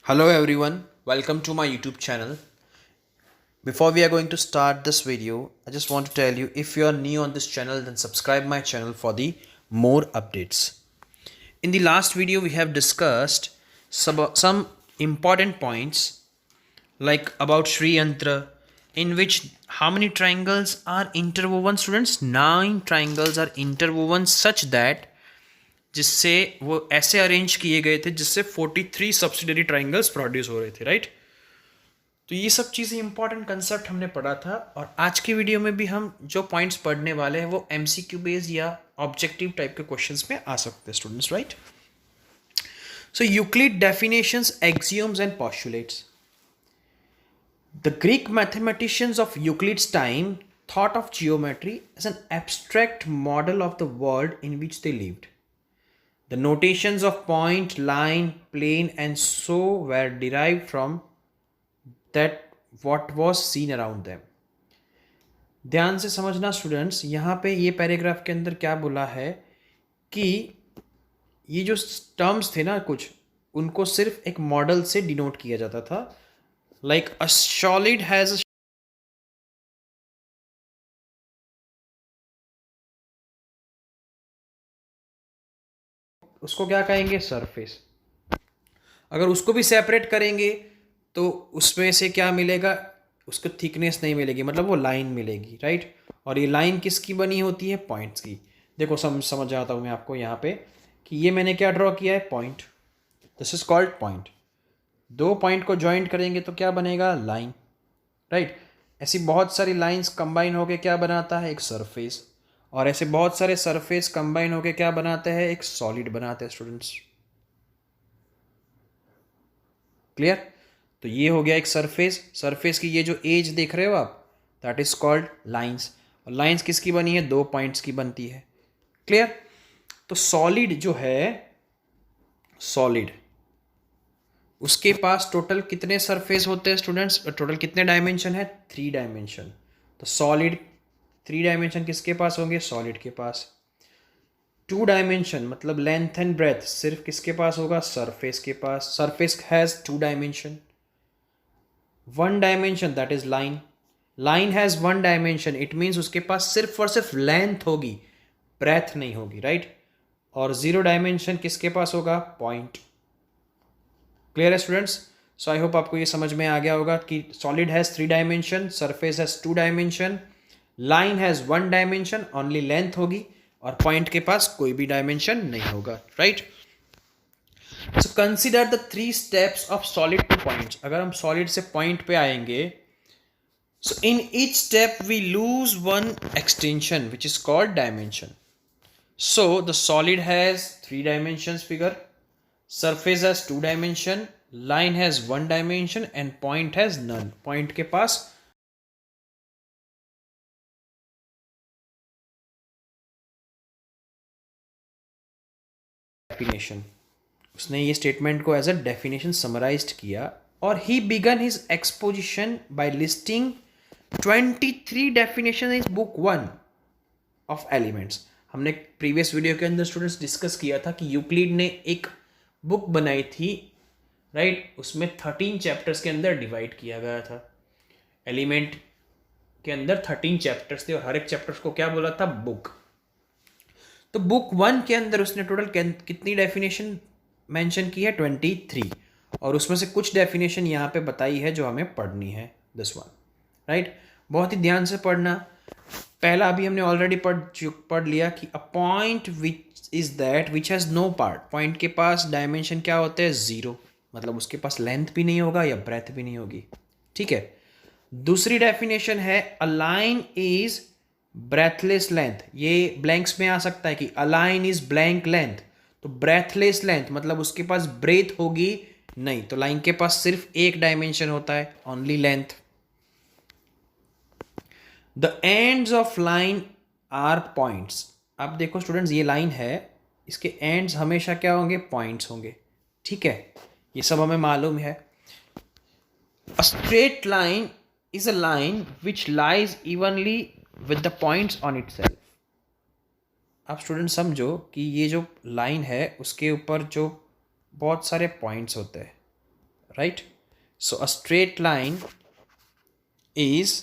Hello everyone, welcome to my YouTube channel. Before we are going to start this video, I just want to tell you if you are new on this channel then subscribe my channel for the more updates. In the last video we have discussed some important points like about Sri Yantra, in which how many triangles are interwoven, students? 9 triangles are interwoven such that जिससे वो ऐसे arrange किए गए थे जिससे 43 subsidiary triangles produce हो रहे थे, राइट। तो ये सब चीज़ें इंपॉर्टेंट कंसेप्ट हमने पढ़ा था और आज की वीडियो में भी हम जो पॉइंट्स पढ़ने वाले हैं वो एमसीक्यू बेस्ड या ऑब्जेक्टिव टाइप के क्वेश्चंस में आ सकते हैं students, right. So Euclid definitions, axioms and postulates. The Greek mathematicians of Euclid's time thought of geometry as an abstract model of the world in which they lived. The notations of point, line, plane, and so were derived from that what was seen around them. ध्यान से समझना students, यहाँ पे ये paragraph के अंदर क्या बोला है कि ये जो टर्म्स थे ना कुछ, उनको सिर्फ एक मॉडल से डिनोट किया जाता था. लाइक अ सॉलिड हैज उसको क्या कहेंगे? सरफेस. अगर उसको भी सेपरेट करेंगे तो उसमें से क्या मिलेगा? उसको थिकनेस नहीं मिलेगी, मतलब वो लाइन मिलेगी, राइट. और ये लाइन किसकी बनी होती है? पॉइंट्स की. देखो समझ आता हूँ मैं आपको यहाँ पे कि ये मैंने क्या ड्रॉ किया है? Point. This is called point. दो पॉइंट को ज्वाइंट करेंगे तो क्या बनेगा? Line, right. ऐसी बहुत सारी लाइंस कंबाइन होके क्या बनाता है? एक सरफेस. और ऐसे बहुत सारे सरफेस कंबाइन होके क्या बनाते हैं? एक सॉलिड बनाते हैं स्टूडेंट्स. क्लियर? तो ये हो गया एक सरफेस. सरफेस की ये जो एज देख रहे हो आप, दैट इज कॉल्ड लाइंस. और लाइंस किसकी बनी है? दो पॉइंट्स की बनती है. क्लियर? तो सॉलिड जो है, सॉलिड, उसके पास टोटल कितने सरफेस होते हैं स्टूडेंट्स? टोटल कितने डायमेंशन है? 3 डायमेंशन. तो सॉलिड 3 डायमेंशन किसके पास होंगे? सॉलिड के पास. 2 डायमेंशन मतलब लेंथ एंड ब्रेथ सिर्फ किसके पास होगा? सरफेस के पास. Surface has 2 dimension. 1 dimension that is line. Line has 1 dimension, it means उसके पास सिर्फ और सिर्फ लेंथ होगी, ब्रेथ नहीं होगी, राइट. और 0 डायमेंशन किसके पास होगा? पॉइंट. क्लियर है स्टूडेंट्स? सो आई होप आपको ये समझ में आ गया होगा कि solid has 3 dimension, surface has 2 dimension, line has 1 dimension, only length होगी, और पॉइंट के पास कोई भी डायमेंशन नहीं होगा, right. So consider the 3 steps of solid to points. अगर हम सॉलिड से पॉइंट पे आएंगे, so in each step we lose one extension which is called dimension. So the solid has 3 dimensions figure, surface has 2 dimension, line has 1 dimension and point has none. Point के पास definition, उसने ये statement को as a definition summarised किया. और he began his exposition by listing 23 definition in book 1 of elements. हमने previous video के अंदर students discuss किया था कि यूक्लिड ने एक बुक बनाई थी, राइट. उसमें 13 चैप्टर्स के अंदर डिवाइड किया गया था. एलिमेंट के अंदर 13 चैप्टर्स थे और हर एक चैप्टर्स को क्या बोला था? बुक. तो बुक 1 के अंदर उसने टोटल कितनी डेफिनेशन मेंशन की है? 23. और उसमें से कुछ डेफिनेशन यहाँ पे बताई है जो हमें पढ़नी है, दिस वन, राइट. बहुत ही ध्यान से पढ़ना. पहला अभी हमने ऑलरेडी पढ़ लिया कि a point which is that which has no part. Point के पास डायमेंशन क्या होते हैं? 0. मतलब उसके पास लेंथ भी नहीं होगा या ब्रेथ भी नहीं होगी, ठीक है. दूसरी डेफिनेशन है अ लाइन इज ब्रेथलेस लेंथ. ये ब्लैंक्स में आ सकता है कि अ लाइन इज ब्लैंक लेंथ. तो ब्रेथलेस लेंथ मतलब उसके पास ब्रेथ होगी नहीं. तो लाइन के पास सिर्फ एक डायमेंशन होता है, only length. The ends of line are points. अब देखो स्टूडेंट्स, ये लाइन है, इसके एंड्स हमेशा क्या होंगे? पॉइंट्स होंगे, ठीक है. ये सब हमें मालूम है. अ straight line is a line which lies evenly with the points on it self. आप स्टूडेंट समझो कि ये जो लाइन है उसके ऊपर जो बहुत सारे पॉइंट्स होते हैं, right? So a straight line is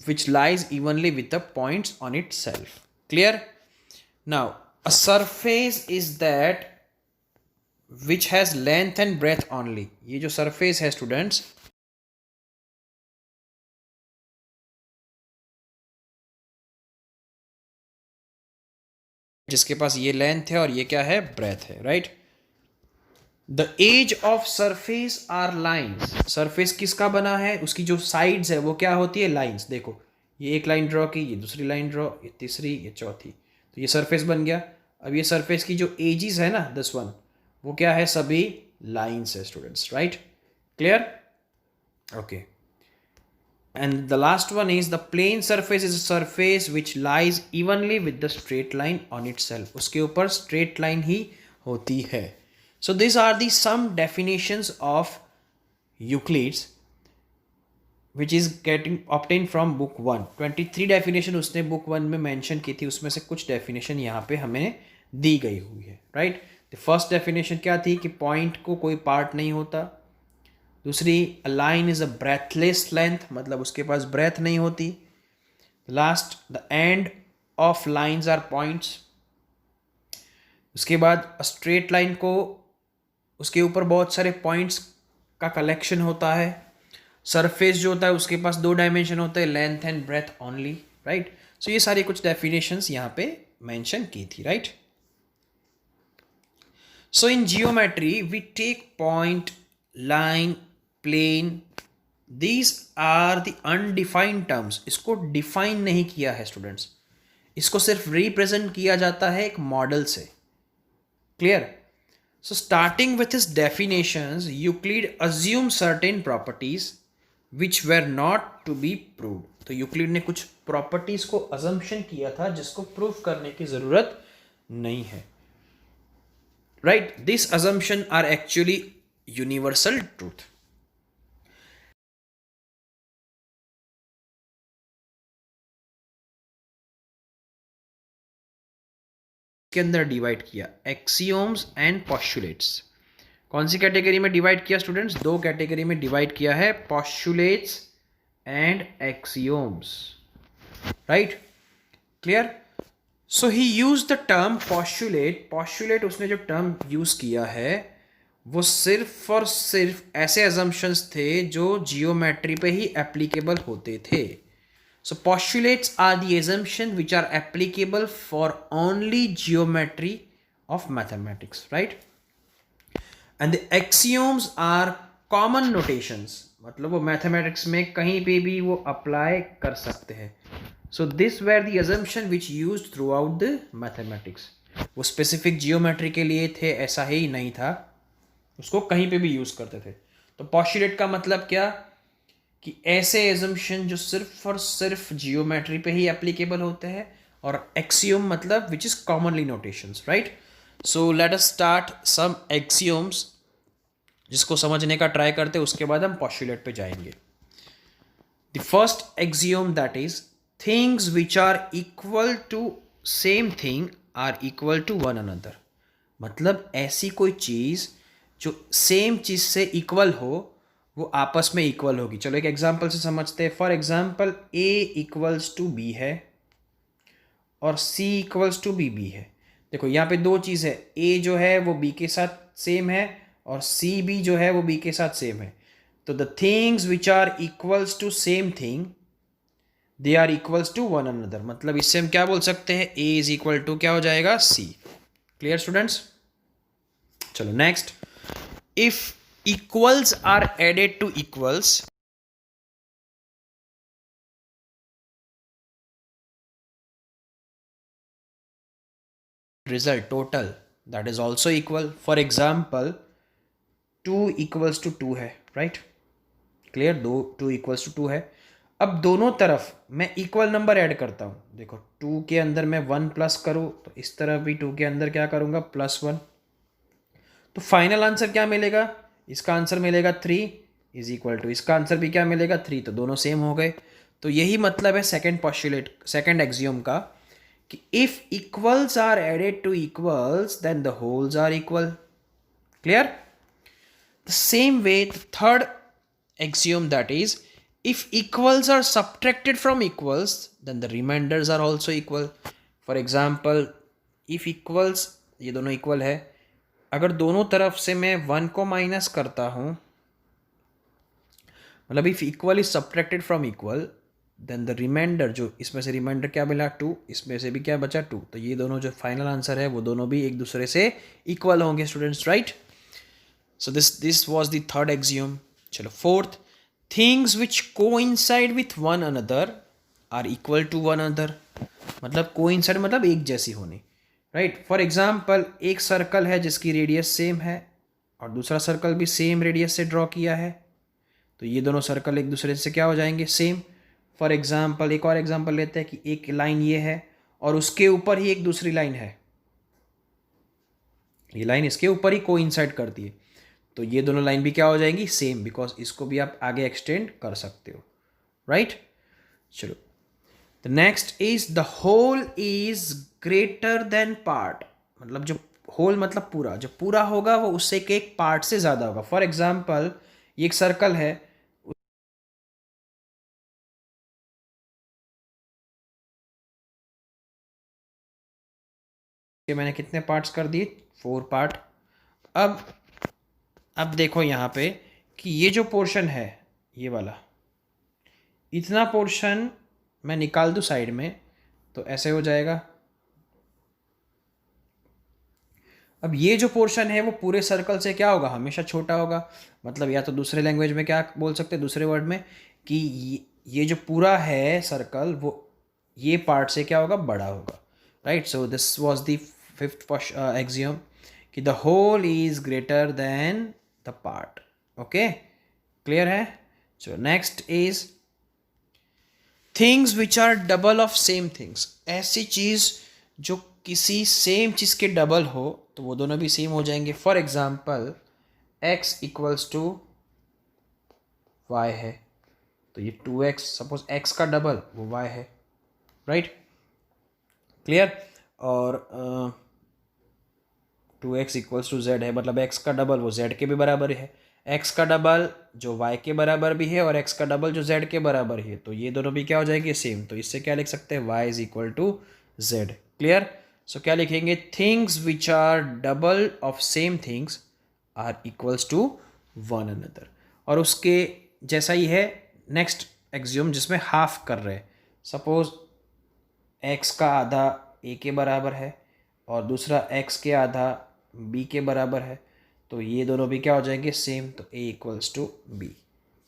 which lies evenly with the points on itself. Clear? Now a surface is that which has length and breadth only. ये जो surface है students, जिसके पास ये लेंथ है और ये क्या है, ब्रेथ है, right? The edge of surface are lines. Surface किसका बना है, उसकी जो साइड्स है वो क्या होती है, लाइन्स. देखो ये एक लाइन ड्रॉ की, ये दूसरी लाइन ड्रॉ, ये तीसरी, ये चौथी, तो ये सरफेस बन गया. अब ये सरफेस की जो एजेस है ना 10 वो क्या है, सभी लाइन्स है students, right? Clear? Okay. And the last one is the plane surface is a surface which lies evenly with the straight line on itself. उसके ऊपर straight line ही होती है. So these are the some definitions of Euclid's which is getting obtained from book 1. 23 definition उसने book 1 में mention की थी, उसमें से कुछ definition यहाँ पे हमें दी गई हुई है, right? The first definition क्या थी कि point को कोई part नहीं होता. दूसरी, a line is a breathless length, मतलब उसके पास ब्रेथ नहीं होती. Last, the end of lines are points. उसके बाद स्ट्रेट लाइन को उसके ऊपर बहुत सारे पॉइंट्स का कलेक्शन होता है. सरफेस जो होता है उसके पास 2 डायमेंशन होते हैं, length and breadth only, right? So ये सारी कुछ डेफिनेशंस यहाँ पे मेंशन की थी, right? So in geometry we take point, line, plane, these are the undefined terms. इसको डिफाइन नहीं किया है स्टूडेंट्स, इसको सिर्फ रिप्रेजेंट किया जाता है एक मॉडल से. Clear? So starting with his definitions Euclid assume certain properties which were not to be proved. तो यूक्लिड ने कुछ प्रॉपर्टीज को अजम्पशन किया था जिसको प्रूव करने की जरूरत नहीं है, right? This assumption are actually universal truth. के अंदर डिवाइड किया, एक्सियोम्स एंड पॉस्टुलेट्स. कौन सी कैटेगरी में डिवाइड किया स्टूडेंट्स? 2 कैटेगरी में डिवाइड किया है, postulates and axioms, right? Clear? So he use the term postulate. Postulate उसने जो टर्म यूज किया है वो सिर्फ और सिर्फ ऐसे अजम्पशंस थे जो जियोमेट्री पे ही एप्लीकेबल होते थे. So postulates are the assumption which are applicable for only geometry of mathematics, right? And the axioms are common notations, मतलब वो mathematics में कहीं पे भी वो apply कर सकते हैं. So this were the assumption which used throughout the mathematics. वो specific geometry के लिए थे ऐसा ही नहीं था, उसको कहीं पे भी यूज करते थे. तो postulate का मतलब क्या कि ऐसे एजम्पशन जो सिर्फ और सिर्फ जियोमेट्री पे ही एप्लीकेबल होते हैं, और एक्सियोम मतलब which is commonly notations, right? So let us start some axioms जिसको समझने का ट्राई करते हैं, उसके बाद हम पॉस्टुलेट पे जाएंगे. The first axiom that is things which are equal to same thing are equal to one another. मतलब ऐसी कोई चीज़ जो सेम चीज़ से इक्वल हो वो आपस में इक्वल होगी. चलो एक एग्जांपल से समझते हैं. For example a equals to b है और c इक्वल्स टू बी है. देखो यहाँ पे 2 चीज़ है, a जो है वो b के साथ सेम है और c भी जो है वो b के साथ सेम है. तो the things which are equals to same thing they are equals to one another. मतलब इससे हम क्या बोल सकते हैं, a इज इक्वल टू क्या हो जाएगा, c. Clear students? चलो next. If equals are added to equals, result total that is also equal. For example 2 equals to 2 है, right? clear? 2 equals to 2 है. अब दोनों तरफ मैं इक्वल नंबर ऐड करता हूँ. देखो 2 के अंदर मैं 1 प्लस करूँ तो इस तरफ भी 2 के अंदर क्या करूँगा, +1. तो फाइनल आंसर क्या मिलेगा, इसका आंसर मिलेगा 3 इज इक्वल टू, इसका आंसर भी क्या मिलेगा 3. तो दोनों सेम हो गए. तो यही मतलब है सेकंड पॉस्टुलेट, सेकंड एक्सियोम का, कि if equals are added to equals then the wholes are equal. Clear? The same way, the third axiom, that is, if equals are subtracted from equals, then the remainders are also equal. For example, if equals, ये दोनों equal है, अगर दोनों तरफ से मैं 1 को minus करता हूँ, मतलब if equal is subtracted from equal, then the remainder, जो इसमें से रिमाइंडर क्या मिला 2, इसमें से भी क्या बचा 2, तो ये दोनों जो फाइनल आंसर है वो दोनों भी एक दूसरे से इक्वल होंगे students, right. So this was the third axiom. चलो fourth, things which coincide with one another are equal to one another. मतलब कोइंसाइड मतलब एक जैसी होनी, राइट. फॉर एग्जाम्पल, एक सर्कल है जिसकी रेडियस सेम है और दूसरा सर्कल भी सेम रेडियस से ड्रॉ किया है, तो ये दोनों सर्कल एक दूसरे से क्या हो जाएंगे, सेम. फॉर एग्जाम्पल, एक और एग्जाम्पल लेते हैं कि एक लाइन ये है और उसके ऊपर ही एक दूसरी लाइन है, ये लाइन इसके ऊपर ही कोइंसाइड करती है, तो ये दोनों लाइन भी क्या हो जाएंगी, सेम, बिकॉज इसको भी आप आगे एक्सटेंड कर सकते हो, राइट. चलो, the next is the whole is greater than part. मतलब जो होल मतलब पूरा, जो पूरा होगा वो उससे एक पार्ट से ज़्यादा होगा. फॉर एग्जाम्पल, ये एक सर्कल है, मैंने कितने पार्ट्स कर दिए, 4 पार्ट. अब देखो यहाँ पे कि ये जो पोर्शन है, ये वाला, इतना पोर्शन मैं निकाल दूँ साइड में तो ऐसे हो जाएगा. अब ये जो पोर्शन है वो पूरे सर्कल से क्या होगा, हमेशा छोटा होगा. मतलब या तो दूसरे लैंग्वेज में क्या बोल सकते हैं, दूसरे वर्ड में, कि ये जो पूरा है सर्कल वो ये पार्ट से क्या होगा, बड़ा होगा, right. So this was the fifth axiom कि the whole is greater than the part. Okay, clear है. So next is things which are double of same things. ऐसी चीज़ जो किसी सेम चीज़ के डबल हो तो वो दोनों भी सेम हो जाएंगे. For example, x equals to y है, तो ये 2x, सपोज x का डबल वो y है, राइट, क्लियर. और 2x इक्वल्स टू z है, मतलब x का डबल वो z के भी बराबर है, x का डबल जो y के बराबर भी है और x का डबल जो z के बराबर है, तो ये दोनों भी क्या हो जाएंगे, सेम. तो इससे क्या लिख सकते हैं, y is equal to z. Clear. So क्या लिखेंगे, things which are double of same things are equals to one another. और उसके जैसा ही है नेक्स्ट एक्सियम जिसमें हाफ कर रहे हैं. सपोज x का आधा a के बराबर है और दूसरा x के आधा b के बराबर है, तो ये दोनों भी क्या हो जाएंगे, सेम. तो a equals to b.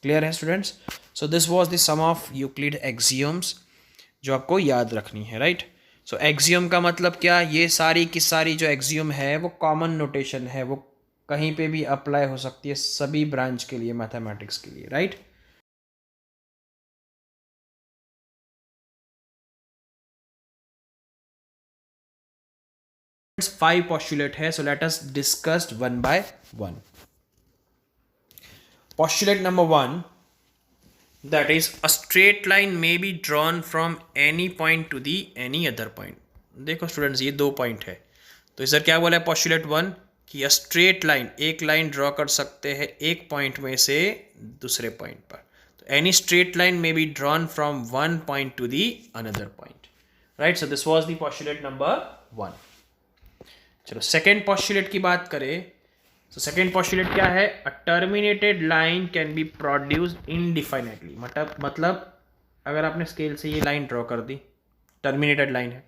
Clear है students. So this was the some of Euclid axioms जो आपको याद रखनी है, राइट. सो एक्सियम का मतलब क्या, ये सारी की सारी जो एक्सियम है वो कॉमन नोटेशन है, वो कहीं पे भी अप्लाई हो सकती है सभी ब्रांच के लिए, मैथमेटिक्स के लिए, राइट. 5 postulate है, so let us discuss one by one. Postulate number 1, that is a straight line may be drawn from any point to the any other point. देखो स्टूडेंट्स, ये 2 पॉइंट है, तो इधर क्या बोला है postulate 1 कि स्ट्रेट लाइन, एक लाइन ड्रॉ कर सकते हैं एक पॉइंट में से दूसरे पॉइंट पर. तो any straight line may be drawn from one point to the another point, right. So this was the postulate number 1. चलो सेकेंड पॉस्टुलेट की बात करें, तो सेकेंड पॉस्टुलेट क्या है, a terminated line can be produced indefinitely. मतलब अगर आपने स्केल से ये लाइन ड्रॉ कर दी, टर्मिनेटेड लाइन है,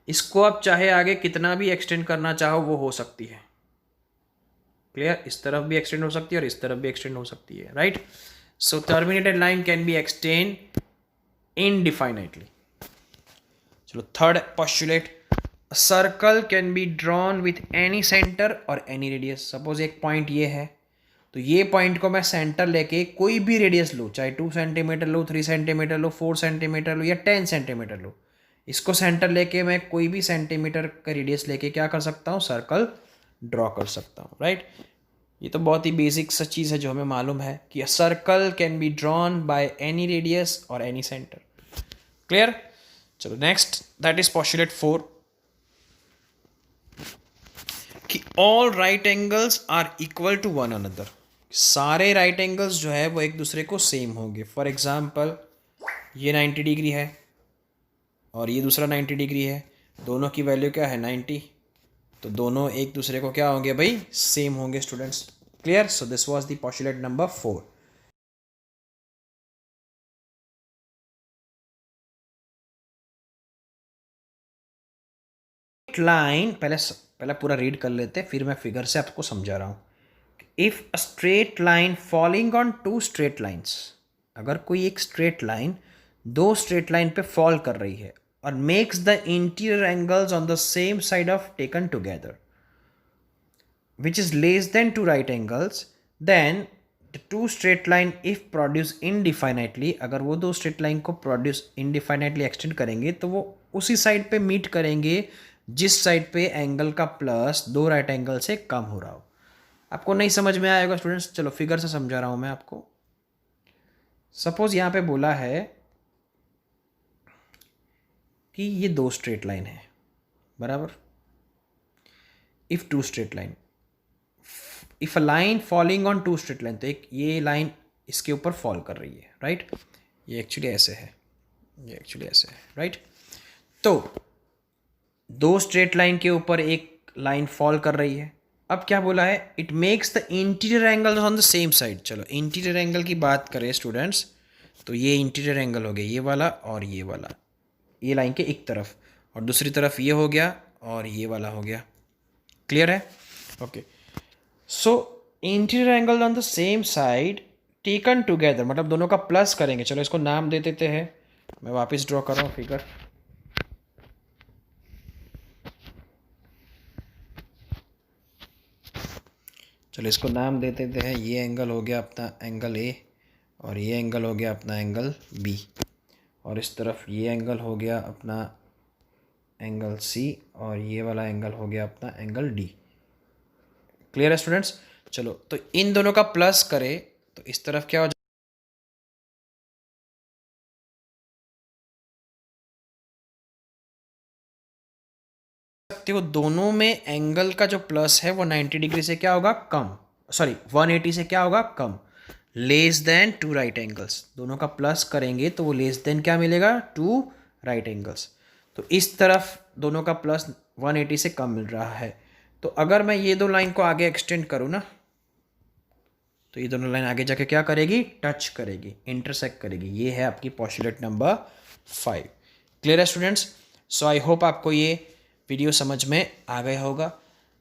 इसको आप चाहे आगे कितना भी एक्सटेंड करना चाहो वो हो सकती है. क्लियर, इस तरफ भी एक्सटेंड हो सकती है और इस तरफ भी एक्सटेंड हो सकती है, right. So terminated line can be extend indefinitely. चलो third postulate, a circle can be drawn with any center or any radius. Suppose एक पॉइंट ये है, तो ये पॉइंट को मैं सेंटर लेके कोई भी रेडियस लूँ, चाहे 2 सेंटीमीटर लो, 3 सेंटीमीटर लो, 4 सेंटीमीटर लो या 10 सेंटीमीटर लो, इसको सेंटर लेके मैं कोई भी सेंटीमीटर का रेडियस लेके क्या कर सकता हूँ, सर्कल ड्रॉ कर सकता हूँ, राइट. ये तो बहुत ही बेसिक सा चीज़ है जो हमें मालूम है कि a circle can be drawn by any radius और एनी सेंटर. क्लियर. चलो नेक्स्ट, दैट इज पॉस्टुलेट 4 कि all right angles are equal to one another, सारे राइट एंगल्स जो है वो एक दूसरे को सेम होंगे। फॉर एग्जांपल ये 90 डिग्री है और ये दूसरा 90 डिग्री है, दोनों की वैल्यू क्या है 90, तो दोनों एक दूसरे को क्या होंगे भाई, सेम होंगे students. Clear? So this was the postulate number 4। Line पहले पूरा रीड कर लेते, फिर मैं फिगर से आपको समझा रहा हूँ। If a straight line falling on two straight lines, अगर कोई एक स्ट्रेट लाइन दो स्ट्रेट लाइन पे फॉल कर रही है और makes the interior angles on the same side of taken together which is less than two right angles, then the two straight line if produced indefinitely, अगर वो दो straight line को produce indefinitely extend करेंगे तो वो उसी side पे meet करेंगे जिस साइड पे एंगल का प्लस दो राइट एंगल से कम हो रहा हो। आपको नहीं समझ में आएगा स्टूडेंट्स, चलो फिगर से समझा रहा हूँ मैं आपको। सपोज यहाँ पे बोला है कि ये दो स्ट्रेट लाइन है, बराबर। If two straight line, if a line falling on two straight line, तो एक ये लाइन इसके ऊपर फॉल कर रही है, राइट। ये एक्चुअली ऐसे है, ये एक्चुअली ऐसे है, राइट। तो दो स्ट्रेट लाइन के ऊपर एक लाइन फॉल कर रही है। अब क्या बोला है, it makes the interior angle on the same side. चलो इंटीरियर एंगल की बात करें स्टूडेंट्स, तो ये इंटीरियर एंगल हो गया ये वाला और ये वाला, ये लाइन के एक तरफ, और दूसरी तरफ ये हो गया और ये वाला हो गया। क्लियर है? Okay. So interior angle on the same side taken together, मतलब दोनों का प्लस करेंगे। चलो इसको नाम दे देते हैं, मैं वापस ड्रॉ कर रहा हूँ फिगर। चलो इसको नाम दे देते हैं, ये एंगल हो गया अपना एंगल ए और ये एंगल हो गया अपना एंगल बी, और इस तरफ ये एंगल हो गया अपना एंगल सी और ये वाला एंगल हो गया अपना एंगल डी। क्लियर है स्टूडेंट्स? चलो तो इन दोनों का प्लस करें तो इस तरफ क्या हो सकते हो, दोनों में एंगल का जो प्लस है वो 90 डिग्री से क्या होगा, कम, सॉरी 180 से क्या होगा, कम। Less than two right angles, दोनों का प्लस करेंगे तो वो लेस देन क्या मिलेगा, टू राइट एंगल्स। तो इस तरफ दोनों का प्लस 180 से कम मिल रहा है। तो अगर मैं ये दो लाइन को आगे एक्सटेंड करूँ ना, तो ये दोनों लाइन आगे जाके क्या करेगी, टच करेगी, इंटरसेक्ट करेगी। ये है आपकी पोस्टुलेट नंबर 5। क्लियर है स्टूडेंट्स? सो आई होप आपको ये वीडियो समझ में आ गया होगा।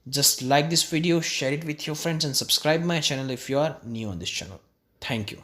Just like this video, share it with your friends and subscribe my channel if you are new on this channel. Thank you.